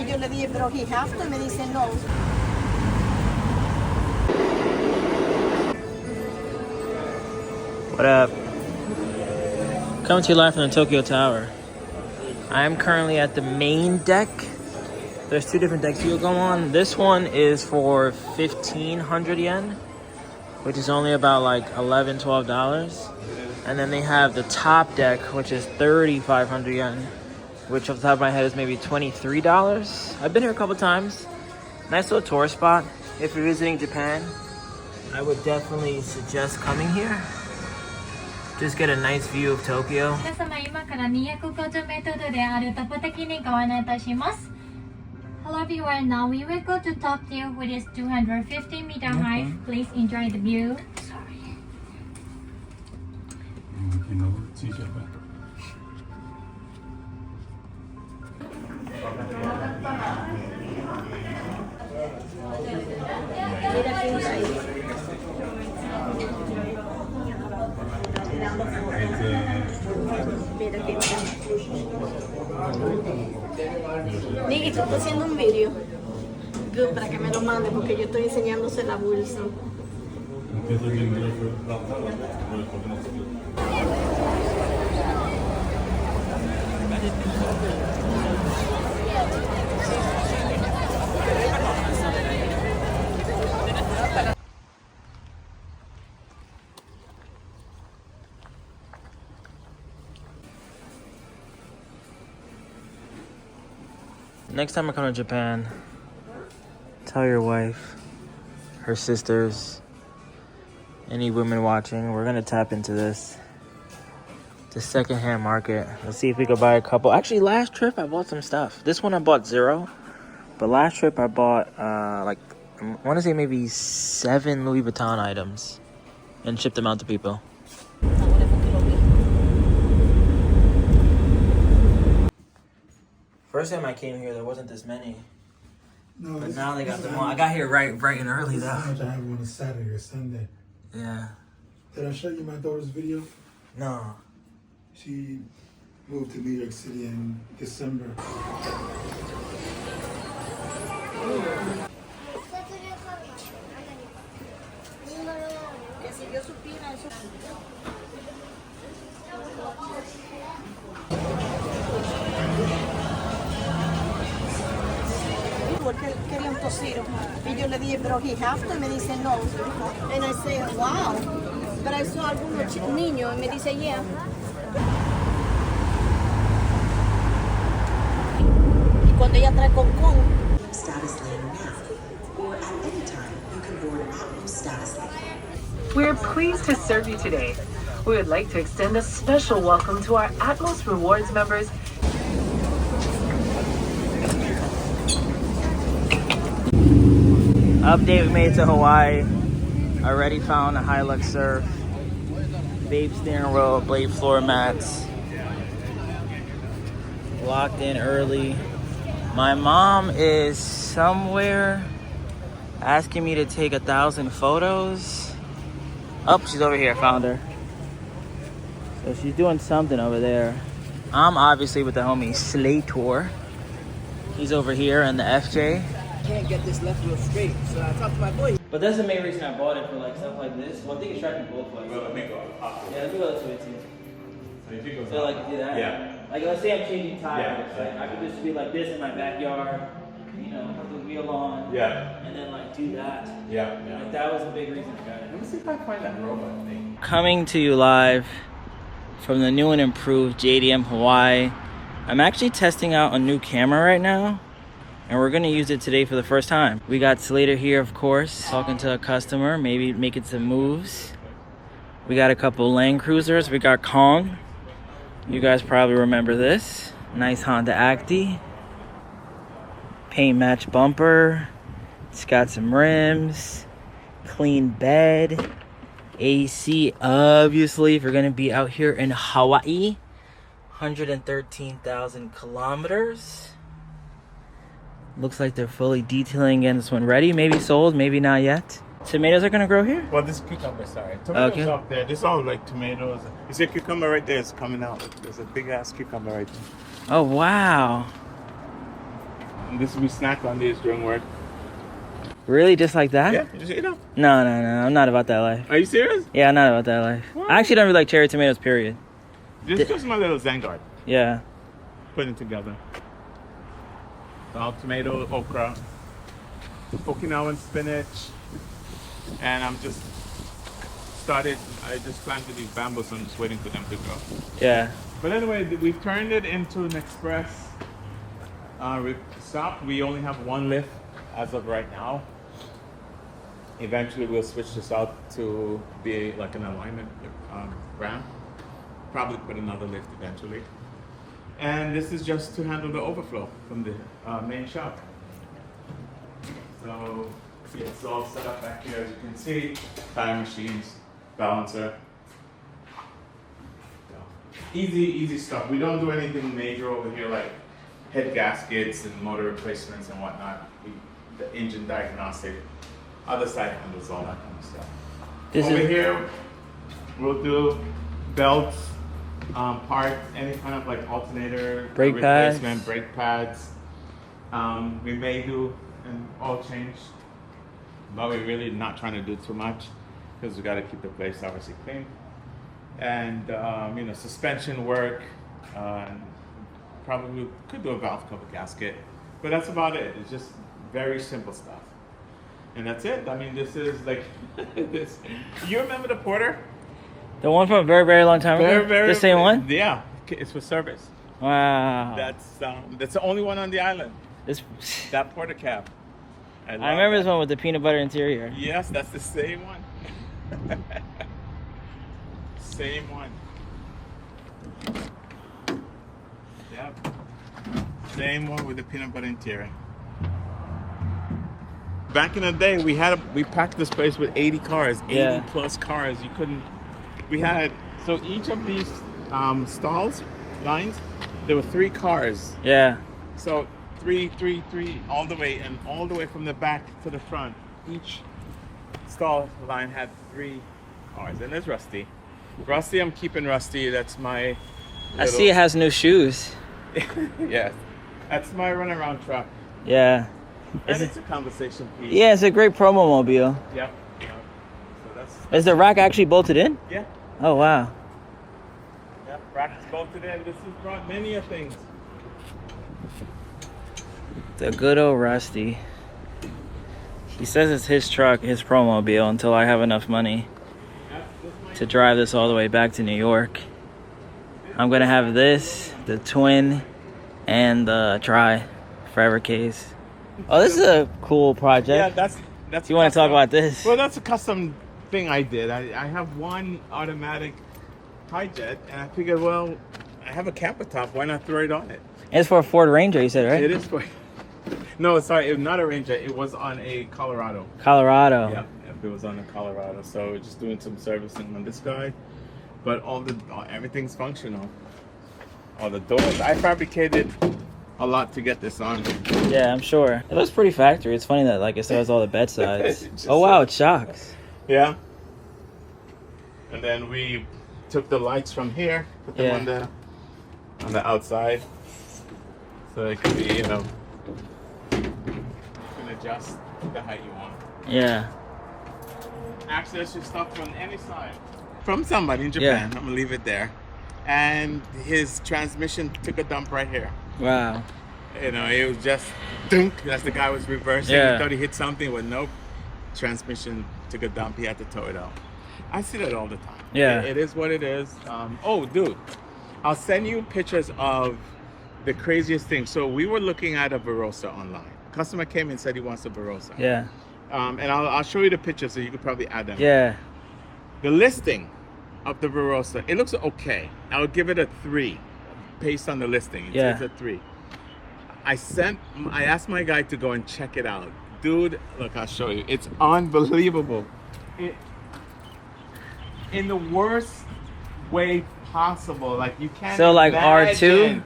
Y yo le dije, pero he have to. Y me dice, no. What up? Coming to you live from the Tokyo Tower. I am currently at the main deck. There's two different decks you'll go on. This one is for 1,500 yen, which is only about like $11, $12. And then they have the top deck, which is 3,500 yen, which off the top of my head is maybe $23. I've been here a couple times. Nice little tourist spot. If you're visiting Japan, I would definitely suggest coming here. Just get a nice view of Tokyo. 皆様、今から250メートルであるトップ的にご案内いたします。Hello everyone, now we will go to Tokyo, which is 250 meter high. Please enjoy the view. Niki, estoy haciendo un video para que me lo mande porque yo estoy enseñándose la bolsa. Next time I come to Japan, tell your wife, her sisters, any women watching, we're gonna tap into this. The secondhand market. Let's see if we could buy a couple. Actually, last trip I bought some stuff. This one I bought 0, but last trip I bought like I want to say maybe 7 Louis Vuitton items and shipped them out to people. First time I came here, there wasn't this many. No, But now they got them all. I got here right and early though. How much I have on a Saturday or Sunday. Yeah. Did I show you my daughter's video? No. She moved to New York City in December. Porque él quería un tocino. Y yo le dije, pero he have to. Y me dice, no. And I say, wow. Pero I saw algunos niños y me dice, yeah. Y cuando ella trae con Status lane now, or at any time you can board Atmos status lane. We're pleased to serve you today. We would like to extend a special welcome to our Atmos Rewards members. Update, we made it to Hawaii. Already found a Hilux surf. Babe steering wheel, blade floor mats. Locked in early. My mom is somewhere asking me to take 1,000 photos. Oh, she's over here, found her. So she's doing something over there. I'm obviously with the homie Slator. He's over here in the FJ. Can't get this left wheel straight, so I talked to my boy. But that's the main reason I bought it, for like stuff like this. One thing is tracking both ways. Well, let me go. Yeah, let me go this way too. So if you go So like do that. Yeah. Like let's say I'm changing tires. Yeah. Like I could just be like this in my backyard, you know, put the wheel on. Yeah. And then like do that. Yeah. Yeah. Like that was the big reason I got it. Let me see if I can find that robot thing. Coming to you live from the new and improved JDM Hawaii. I'm actually testing out a new camera right now, and we're gonna use it today for the first time. We got Slater here, of course, talking to a customer, maybe making some moves. We got a couple Land Cruisers. We got Kong. You guys probably remember this. Nice Honda Acti. Paint match bumper. It's got some rims. Clean bed. AC, obviously, if you're gonna be out here in Hawaii. 113,000 kilometers. Looks like they're fully detailing again this one. Ready? Maybe sold, maybe not yet. Tomatoes are gonna grow here? Well, this cucumber, sorry. Tomatoes Okay. up there. This all like tomatoes. You see a cucumber right there? It's coming out. There's a big ass cucumber right there. Oh, wow. And this we snack on these during work. Really? Just like that? Yeah, just eat them. No. I'm not about that life. Are you serious? Yeah, I'm not about that life. What? I actually don't really like cherry tomatoes, period. Just my little Vanguard. Yeah. Putting together. All tomato, okra, Okinawan spinach, and I just planted these bamboo, so I'm just waiting for them to grow. Yeah. But anyway, we've turned it into an express stop. We only have one lift as of right now. Eventually we'll switch this out to be like an alignment ramp. Probably put another lift eventually. And this is just to handle the overflow from the main shop. So it's all set up back here, as you can see. Tire machines, balancer. So, easy stuff. We don't do anything major over here like head gaskets and motor replacements and whatnot. The engine diagnostic. Other side handles all that kind of stuff. Over here, we'll do belts, parts, any kind of like alternator brake replacement, pads. brake pads. We may do an oil change, but we're really not trying to do too much because we got to keep the place obviously clean. And suspension work. Probably could do a valve cover gasket, but that's about it. It's just very simple stuff. And that's it. I mean, this is like this. You remember the Porter? The one from a very, very long time ago? The same one? Yeah, it's for service. Wow. That's the only one on the island. That Porter cab. I remember this one with the peanut butter interior. Yes, that's the same one. Same one. Yep. Same one with the peanut butter interior. Back in the day, we packed this place with 80 cars, 80 plus cars. So each of these stalls, lines, there were 3 cars. Yeah. So three, all the way from the back to the front. Each stall line had 3 cars, and there's Rusty. Rusty, I'm keeping Rusty. That's my. I see it has new shoes. Yes, that's my runaround truck. Yeah. And it's a conversation piece. Yeah, it's a great promo mobile. Yep. So that's. Is the rack actually bolted in? Yeah. Oh wow. Yep. Rack is bolted in. This has brought many a things. The good old Rusty. He says it's his truck, his promo mobile, until I have enough money to drive this all the way back to New York. I'm gonna have this, the twin, and the tri forever case. Oh, this is a cool project. Yeah, that's. You want to talk about this? Well, that's a custom thing I did. I have one automatic hijet, and I figured, well, I have a camper top. Why not throw it on it? It's for a Ford Ranger, you said, right? It is for. No, sorry, it was not a Ranger. It was on a Colorado. Colorado. Yeah, it was on a Colorado. So we're just doing some servicing on this guy, but everything's functional. All the doors, I fabricated a lot to get this on. Yeah, I'm sure. It looks pretty factory. It's funny that it still has all the bed sides. Oh wow, it shocks. Yeah. And then we took the lights from here, put them on the outside, so it could be, you can adjust the height you want. Yeah. Access your stuff from any side. From somebody in Japan. I'm gonna leave it there. And his transmission took a dump right here. Wow. It was just dunk as the guy was reversing. He thought he hit something, but nope. Transmission took a dump. He had to tow it out. I see that all the time. Yeah. It is what it is. Oh, dude, I'll send you pictures of the craziest thing. So we were looking at a Barossa online. Customer came and said he wants a Barossa. Yeah. And I'll show you the pictures so you could probably add them. Yeah. The listing of the Barossa, it looks okay. I'll give it a 3 based on the listing. It's a 3. I asked my guy to go and check it out. Dude, look, I'll show you. It's unbelievable. In the worst way possible. Like you can't R2?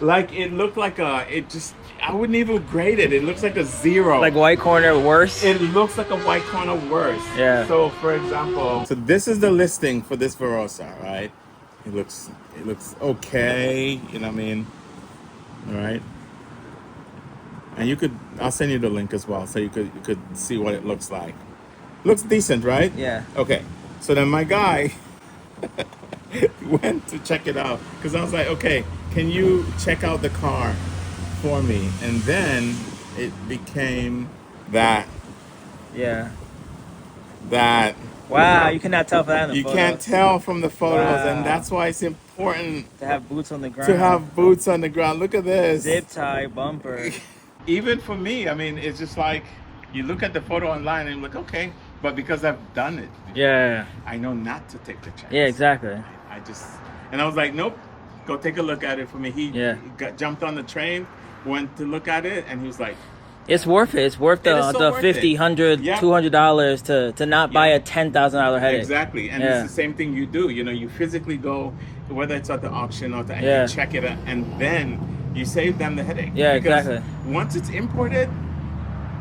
Like it looked like I wouldn't even grade it. It looks like a 0. Like white corner worse? It looks like a white corner worse. Yeah. So for example, this is the listing for this Barossa, right? It looks okay, you know what I mean? All right. And you could, I'll send you the link as well, so you could see what it looks like. Looks decent, right? Yeah. Okay. So then my guy went to check it out because I was like, okay, can you check out the car for me? And then it became that Yeah. that Wow, you cannot tell from that in the you photos. can't tell from the photos, Wow. and that's why it's important To have boots on the ground. to have boots on the ground. Look at this. Zip tie, bumper. Even for me, I mean, it's just like you look at the photo online and you're like, okay, but because I've done it, Yeah. I know not to take the chance. Yeah, exactly. I just, and I was like, nope, go take a look at it for me. He Yeah. jumped on the train, went to look at it, and he was like, It's worth it. It's worth It is so the worth $50, it. $100, Yeah. $200 to not buy Yeah. a $10,000 headache. exactly. And Yeah. it's the same thing you do. You know, you physically go, whether it's at the auction or and Yeah. you check it out, and then you save them the headache. Yeah, Because exactly. once it's imported,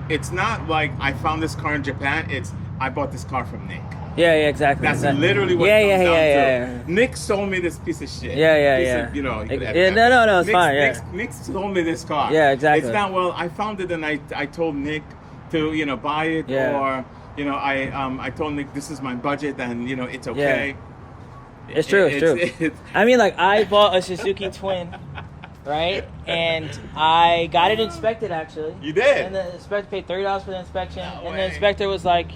it's not like I found this car in Japan. It's I bought this car from Nick. Yeah, exactly. That's exactly. literally what yeah, it comes yeah, down yeah, to. yeah. Nick sold me this piece of shit. Yeah, yeah, Piece yeah. of, you know, you could Yeah, no, it's fine, yeah. Nick sold me this car. Yeah, exactly. It's not, well, I found it and I told Nick to, you know, buy it, Yeah. or, you know, I told Nick this is my budget and, you know, it's okay. It's true, it's true. I mean, like, I bought a Suzuki Twin, right? And I got it inspected, actually. You did? And the inspector paid $30 for the inspection. No and way. the inspector was like,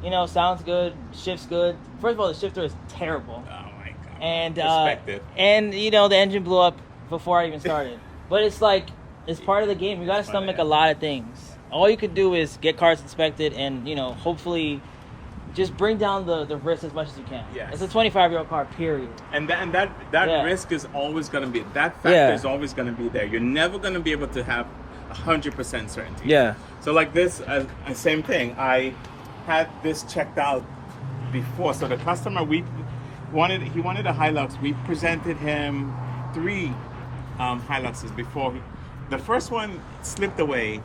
you know, sounds good, shifts good. First of all, the shifter is terrible. Oh my God. And Respect it. and you know, the engine blew up before I even started. But it's like, it's part of the game. You gotta stomach a lot of things. All you could do is get cars inspected and, you know, hopefully just bring down the risk as much as you can. Yes. It's a 25-year-old car, period. And that Yeah. risk is always going to be, that factor Yeah. is always going to be there. You're never going to be able to have 100% certainty. Yeah. So like this, same thing. I had this checked out before. So the customer, he wanted a Hilux. We presented him 3 Hiluxes before. The first one slipped away.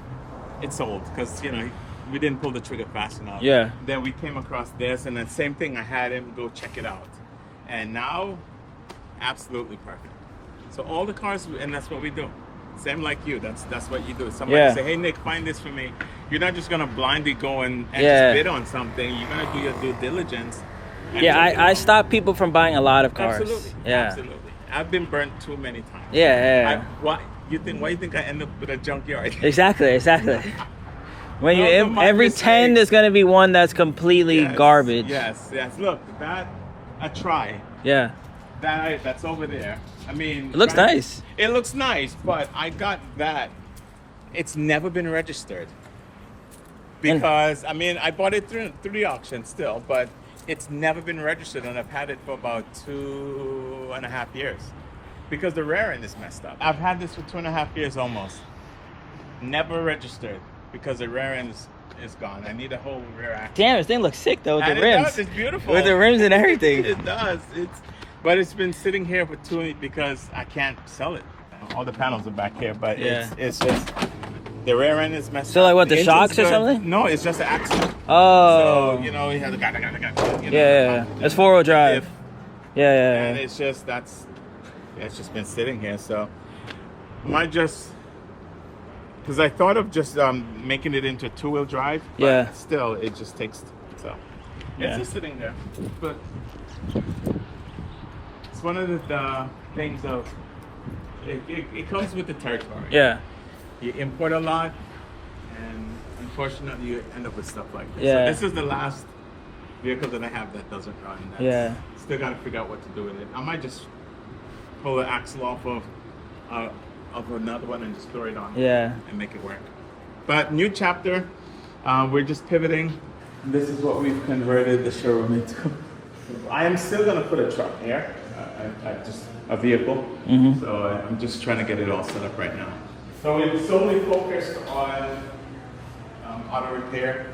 It sold because, you know, we didn't pull the trigger fast enough. Yeah. Then we came across this, and then same thing. I had him go check it out, and now, absolutely perfect. So all the cars, and that's what we do. Same like you. That's what you do. Somebody Yeah. say, "Hey Nick, find this for me." You're not just gonna blindly go and Yeah. just bid on something. You're gonna do your due diligence. and Yeah, check it I out. stop people from buying a lot of cars. Absolutely. Yeah. Absolutely. I've been burnt too many times. Yeah. Why you think I end up with a junkyard? Exactly. When Those are my every 10 mistakes. there's gonna be one that's completely Yes, garbage. Yes. Look, that a try. Yeah. That's over there. I mean, It looks right? nice. It looks nice, but I got that. It's never been registered because I mean I bought it through the auction still, but it's never been registered, and I've had it for about 2.5 years because the rear end is messed up. I've had this for 2.5 years almost. Never registered because the rear end is gone. I need a whole rear axle. Damn, this thing looks sick though with And the it rims. does, it's beautiful. With the rims and everything. It does. But it's been sitting here for 2 because I can't sell it. All the panels are back here, but Yeah. it's just the rear end is messed up. So, like, what, the engine's shocks or good. something? No, it's just the axle. Oh. So you know, you have the Yeah. It's 4-wheel drive. If- Yeah. and it's just it's just been sitting here. So might just because I thought of just making it into 2-wheel drive. But Yeah. still, it just takes so. Yeah. It's just sitting there, but it's one of the things of it comes with the territory. Yeah. You import a lot, and unfortunately, you end up with stuff like this. Yeah. So this is the last vehicle that I have that doesn't run. That's, Yeah. Still got to figure out what to do with it. I might just pull the axle off of another one and just throw it on. Yeah. And make it work. But new chapter. We're just pivoting. This is what we've converted the showroom into. I am still gonna put a truck here. Just a vehicle. Mm-hmm. So I'm just trying to get it all set up right now. So we've solely focused on auto repair,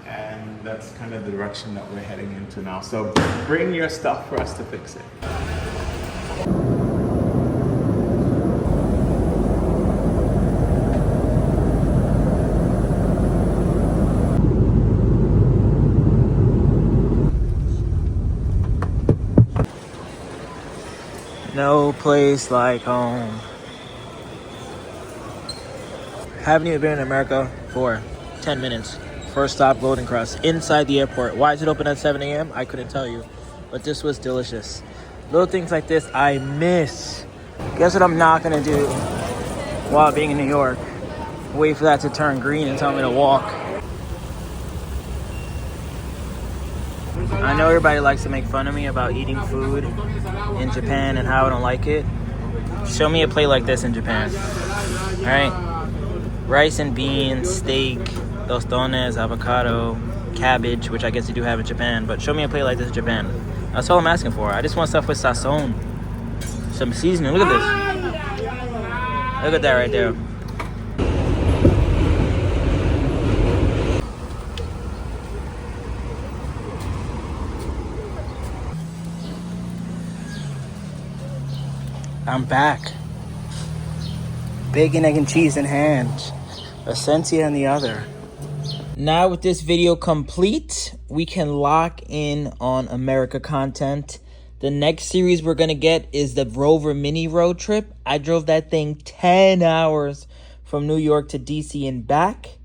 and that's kind of the direction that we're heading into now. So bring your stuff for us to fix it. No place like home. Haven't even been in America for 10 minutes. First stop, Golden Cross, inside the airport. Why is it open at 7 a.m.? I couldn't tell you. But this was delicious. Little things like this I miss. Guess what I'm not gonna do while being in New York? Wait for that to turn green and tell me to walk. I know everybody likes to make fun of me about eating food in Japan and how I don't like it. Show me a plate like this in Japan. All right? Rice and beans, steak, tostones, avocado, cabbage, which I guess you do have in Japan, but show me a plate like this in Japan. That's all I'm asking for. I just want stuff with sazon. Some seasoning. Look at this. Look at that right there. I'm back. Bacon, egg, and cheese in hand. Essentia in the other. Now with this video complete, we can lock in on America content. The next series we're going to get is the Rover Mini road trip. I drove that thing 10 hours from New York to DC and back.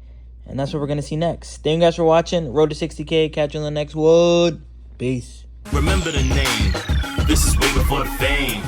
And that's what we're going to see next. Thank you guys for watching. Road to 60K. Catch you on the next one. Peace. Remember the name. This is way before the fame.